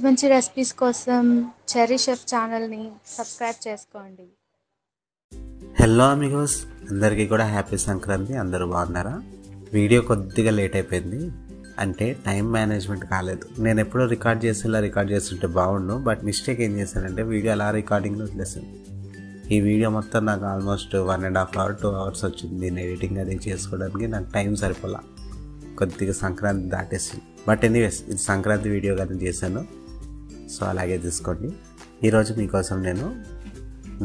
మంచి రెసిపీస్ కోసం cherry chef ఛానల్ని సబ్స్క్రైబ్ చేసుకోండి. హలో అమిగోస్, అందరికీ కూడా హ్యాపీ సంక్రాంతి. అందరూ బాగున్నారా? వీడియో కొద్దిగా లేట్ అయిపోయింది, అంటే టైం మేనేజ్మెంట్ కాలేదు. నేను ఎప్పుడో రికార్డ్ చేస్తుంటే బాగుండు, బట్ మిస్టేక్ ఏం చేశానంటే వీడియో అలా రికార్డింగ్లో వదిలేసాను. ఈ వీడియో మొత్తం నాకు ఆల్మోస్ట్ 1.5 hours 2 hours వచ్చింది. దీన్ని ఎడిటింగ్ అది చేసుకోవడానికి నాకు టైం సరిపోలా, కొద్దిగా సంక్రాంతి దాటేసింది. బట్ ఎనీవేస్, ఇది సంక్రాంతి వీడియో కదా చేశాను, సో అలాగే తీసుకోండి. ఈరోజు మీకోసం నేను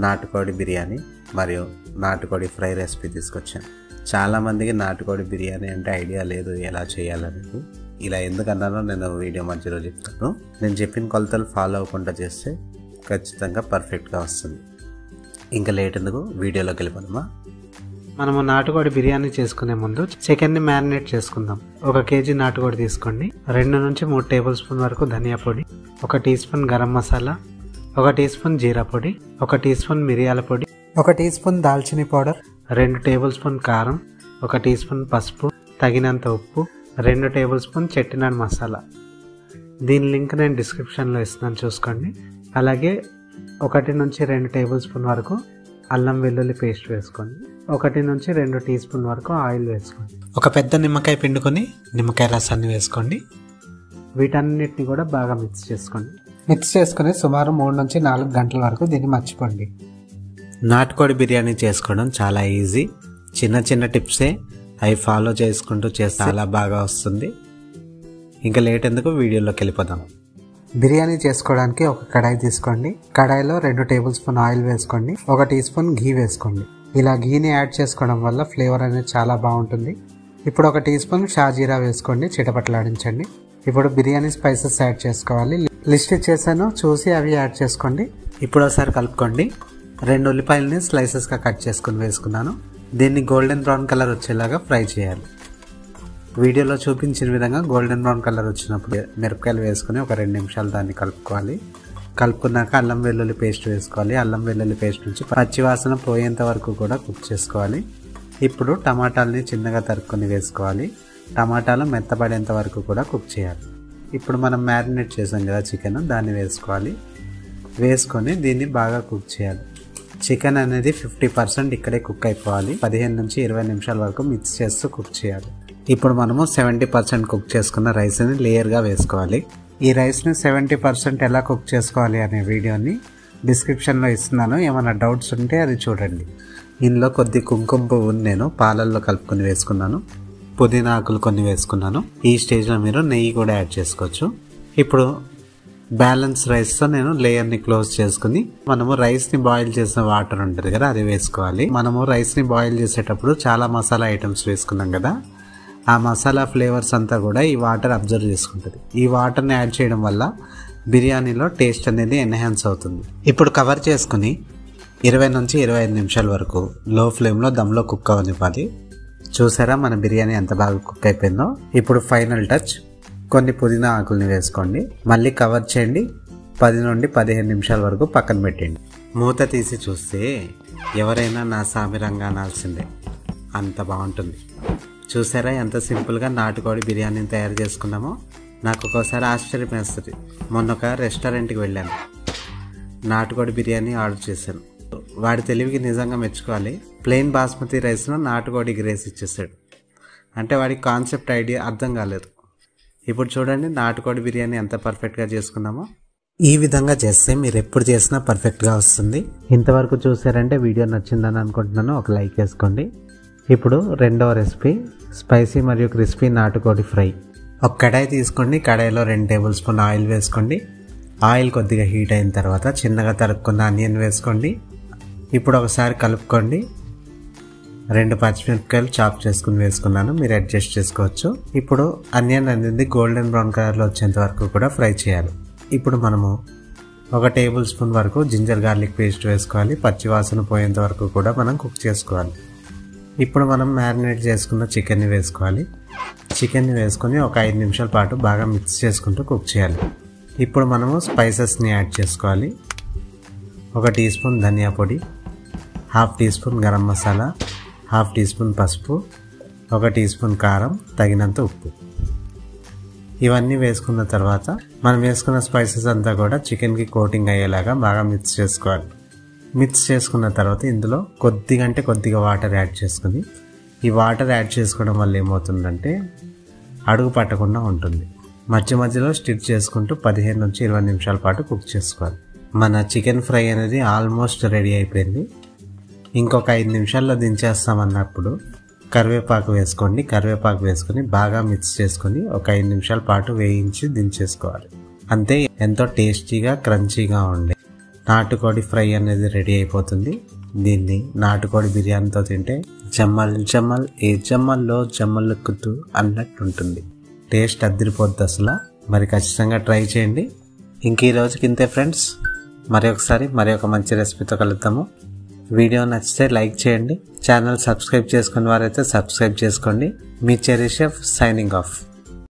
నాటుకోడి బిర్యానీ మరియు నాటుకోడి ఫ్రై రెసిపీ తీసుకొచ్చాను. చాలామందికి నాటుకోడి బిర్యానీ అంటే ఐడియా లేదు ఎలా చేయాలనేది. ఇలా ఎందుకన్నానో నేను వీడియో మధ్యలో చెప్తాను. నేను చెప్పిన కొలతలు ఫాలో అవ్వకుండా చేస్తే ఖచ్చితంగా పర్ఫెక్ట్గా వస్తుంది. ఇంకా లేట్ ఎందుకు, వీడియోలోకి వెళ్ళిపోదామా? మనము నాటుకోడి బిర్యానీ చేసుకునే ముందు చికెన్ని మ్యారినేట్ చేసుకుందాం. 1 kg నాటుకోడి తీసుకోండి. 2 నుంచి 3 టేబుల్ స్పూన్ వరకు ధనియా పొడి, 1 teaspoon garam masala, 1 teaspoon జీరా పొడి, 1 టీ స్పూన్ మిరియాల పొడి, 1 టీ స్పూన్ దాల్చిని పౌడర్, 2 టేబుల్ స్పూన్ కారం, 1 టీ స్పూన్ పసుపు, తగినంత ఉప్పు, 2 టేబుల్ స్పూన్ చెట్టినాడు మసాలా. దీని లింక్ నేను డిస్క్రిప్షన్లో ఇస్తున్నాను, చూసుకోండి. అలాగే 1 నుంచి 2 టేబుల్ స్పూన్ వరకు అల్లం వెల్లుల్లి పేస్ట్ వేసుకోండి. 1 నుంచి 2 టీ స్పూన్ వరకు ఆయిల్ వేసుకోండి. ఒక పెద్ద నిమ్మకాయ పిండుకొని నిమ్మకాయ రసాన్ని వేసుకోండి. వీటన్నిటిని కూడా బాగా మిక్స్ చేసుకోండి. మిక్స్ చేసుకుని సుమారు 3 నుంచి 4 గంటల వరకు దీన్ని మర్చిపోండి. నాటుకోడి బిర్యానీ చేసుకోవడం చాలా ఈజీ. చిన్న టిప్సే, అవి ఫాలో చేసుకుంటూ చేస్తే చాలా బాగా వస్తుంది. ఇంకా లేట్ ఎందుకు, వీడియోలోకి వెళ్ళిపోదాం. బిర్యానీ చేసుకోవడానికి ఒక కడాయి తీసుకోండి. కడాయిలో 2 టేబుల్ స్పూన్ ఆయిల్ వేసుకోండి. 1 టీ స్పూన్ ఘీ వేసుకోండి. ఇలా ఘీని యాడ్ చేసుకోవడం వల్ల ఫ్లేవర్ అనేది చాలా బాగుంటుంది. ఇప్పుడు 1 టీ స్పూన్ షాజీరా వేసుకోండి, చిటపట్లాడించండి. ఇప్పుడు బిర్యానీ స్పైసెస్ యాడ్ చేసుకోవాలి. లిస్ట్ ఇచ్చేసాను, చూసి అవి యాడ్ చేసుకోండి. ఇప్పుడు ఒకసారి కలుపుకోండి. 2 ఉల్లిపాయలని స్లైసెస్గా కట్ చేసుకుని వేసుకున్నాను. దీన్ని గోల్డెన్ బ్రౌన్ కలర్ వచ్చేలాగా ఫ్రై చేయాలి. వీడియోలో చూపించిన విధంగా గోల్డెన్ బ్రౌన్ కలర్ వచ్చినప్పుడు మిరపకాయలు వేసుకుని ఒక 2 నిమిషాలు దాన్ని కలుపుకోవాలి. కలుపుకున్నాక అల్లం వెల్లుల్లి పేస్ట్ వేసుకోవాలి. అల్లం వెల్లుల్లి పేస్ట్ నుంచి పచ్చివాసన పోయేంత వరకు కూడా కుక్ చేసుకోవాలి. ఇప్పుడు టమాటాలని చిన్నగా తరుక్కొని వేసుకోవాలి. టమాటాలు మెత్తబడేంత వరకు కూడా కుక్ చేయాలి. ఇప్పుడు మనం మ్యారినేట్ చేసాం కదా చికెన్, దాన్ని వేసుకోవాలి. వేసుకొని దీన్ని బాగా కుక్ చేయాలి. చికెన్ అనేది 50% ఇక్కడే కుక్ అయిపోవాలి. 15 నుంచి 20 నిమిషాల వరకు మిక్స్ చేస్తూ కుక్ చేయాలి. ఇప్పుడు మనము 70% కుక్ చేసుకున్న రైస్ని లేయర్గా వేసుకోవాలి. ఈ రైస్ని 70% ఎలా కుక్ చేసుకోవాలి అనే వీడియోని డిస్క్రిప్షన్లో ఇస్తున్నాను. ఏమైనా డౌట్స్ ఉంటే అది చూడండి. ఇందులో కొద్ది కుంకుమ పువ్వుని నేను పాలల్లో కలుపుకొని వేసుకున్నాను. పుదీనా ఆకులు కొన్ని వేసుకున్నాను. ఈ స్టేజ్లో మీరు నెయ్యి కూడా యాడ్ చేసుకోవచ్చు. ఇప్పుడు బ్యాలెన్స్ రైస్తో నేను లేయర్ని క్లోజ్ చేసుకుని మనము రైస్ని బాయిల్ చేసిన వాటర్ ఉంటుంది కదా, అది వేసుకోవాలి. మనము రైస్ని బాయిల్ చేసేటప్పుడు చాలా మసాలా ఐటమ్స్ వేసుకున్నాం కదా, ఆ మసాలా ఫ్లేవర్స్ అంతా కూడా ఈ వాటర్ అబ్జర్వ్ చేసుకుంటుంది. ఈ వాటర్ని యాడ్ చేయడం వల్ల బిర్యానీలో టేస్ట్ అనేది ఎన్హాన్స్ అవుతుంది. ఇప్పుడు కవర్ చేసుకుని 20 నుంచి 25 నిమిషాల వరకు లో ఫ్లేమ్లో దమ్లో కుక్ అవ్వనివ్వాలి. చూసారా మన బిర్యానీ ఎంత బాగా కుక్ అయిపోయిందో. ఇప్పుడు ఫైనల్ టచ్, కొన్ని పుదీనా ఆకుల్ని వేసుకోండి. మళ్ళీ కవర్ చేయండి. 10 నుండి 15 నిమిషాల వరకు పక్కన పెట్టండి. మూత తీసి చూస్తే ఎవరైనా నా సామిరంగా అనాల్సిందే, అంత బాగుంటుంది. చూసారా ఎంత సింపుల్గా నాటుకోడి బిర్యానీని తయారు చేసుకున్నామో. నాకు ఒక్కోసారి ఆశ్చర్యం వేస్తుంది. మొన్న ఒక రెస్టారెంట్కి వెళ్ళాను, నాటుకోడి బిర్యానీ ఆర్డర్ చేశాను. వాడి తెలివికి నిజంగా మెచ్చుకోవాలి. ప్లెయిన్ బాస్మతి రైస్లో నాటుకోడి రైస్ ఇచ్చేసాడు. అంటే వాడికి కాన్సెప్ట్ ఐడియా అర్థం కాలేదు. ఇప్పుడు చూడండి నాటుకోడి బిర్యానీ ఎంత పర్ఫెక్ట్గా చేసుకున్నామో. ఈ విధంగా చేస్తే మీరు ఎప్పుడు చేసినా పర్ఫెక్ట్గా వస్తుంది. ఇంతవరకు చూసారంటే వీడియో నచ్చిందని అనుకుంటున్నాను. ఒక లైక్ వేసుకోండి. ఇప్పుడు రెండవ రెసిపీ, స్పైసీ మరియు క్రిస్పీ నాటుకోడి ఫ్రై. ఒక కడాయి తీసుకోండి. కడాయిలో 2 టేబుల్ స్పూన్ ఆయిల్ వేసుకోండి. ఆయిల్ కొద్దిగా హీట్ అయిన తర్వాత చిన్నగా తరుక్కున్న ఆనియన్ వేసుకోండి. ఇప్పుడు ఒకసారి కలుపుకోండి. 2 పచ్చిమిరపకాయలు చాప్ చేసుకుని వేసుకున్నాను, మీరు అడ్జస్ట్ చేసుకోవచ్చు. ఇప్పుడు ఆనియన్ అనేది గోల్డెన్ బ్రౌన్ కలర్లో వచ్చేంత వరకు కూడా ఫ్రై చేయాలి. ఇప్పుడు మనము 1 టేబుల్ స్పూన్ వరకు జింజర్ గార్లిక్ పేస్ట్ వేసుకోవాలి. పచ్చివాసన పోయేంత వరకు కూడా మనం కుక్ చేసుకోవాలి. ఇప్పుడు మనం మ్యారినేట్ చేసుకున్న చికెన్ని వేసుకోవాలి. చికెన్ని వేసుకొని ఒక 5 నిమిషాల పాటు బాగా మిక్స్ చేసుకుంటూ కుక్ చేయాలి. ఇప్పుడు మనము స్పైసెస్ని యాడ్ చేసుకోవాలి. 1 టీ స్పూన్ ధనియా పొడి, 1/2 teaspoon garam masala, 1/2 teaspoon పసుపు, 1 టీ స్పూన్ కారం, తగినంత ఉప్పు. ఇవన్నీ వేసుకున్న తర్వాత మనం వేసుకున్న స్పైసెస్ అంతా కూడా చికెన్కి కోటింగ్ అయ్యేలాగా బాగా మిక్స్ చేసుకోవాలి. మిక్స్ చేసుకున్న తర్వాత ఇందులో కొద్దిగా వాటర్ యాడ్ చేసుకుని, ఈ వాటర్ యాడ్ చేసుకోవడం వల్ల ఏమవుతుందంటే అడుగు పట్టకుండా ఉంటుంది. మధ్యలో స్టిర్ చేసుకుంటూ 15 నుంచి 20 నిమిషాల పాటు కుక్ చేసుకోవాలి. మన చికెన్ ఫ్రై అనేది ఆల్మోస్ట్ రెడీ అయిపోయింది. ఇంకొక 5 నిమిషాల్లో దించేస్తామన్నప్పుడు కరివేపాకు వేసుకోండి. కరివేపాకు వేసుకొని బాగా మిక్స్ చేసుకొని ఒక 5 నిమిషాల పాటు వేయించి దించేసుకోవాలి. అంతే, ఎంతో టేస్టీగా క్రంచీగా ఉండే నాటుకోడి ఫ్రై అనేది రెడీ అయిపోతుంది. దీన్ని నాటుకోడి బిర్యానీతో తింటే జమ్మల్ జమ్మల్ ఏ జమ్మల్లో జమ్మలెక్కుతూ అన్నట్టు ఉంటుంది. టేస్ట్ అదిరిపోద్ది అసలు. మరి ఖచ్చితంగా ట్రై చేయండి. ఇంక ఈ రోజుకి ఇంతే ఫ్రెండ్స్. మరి ఒక మంచి రెసిపీతో కలుద్దాము. వీడియో నచ్చితే లైక్ చేయండి. ఛానల్ సబ్స్క్రైబ్ చేసుకున్న వారైతే సబ్స్క్రైబ్ చేసుకోండి. మీ చెర్రీ షెఫ్ సైనింగ్ ఆఫ్.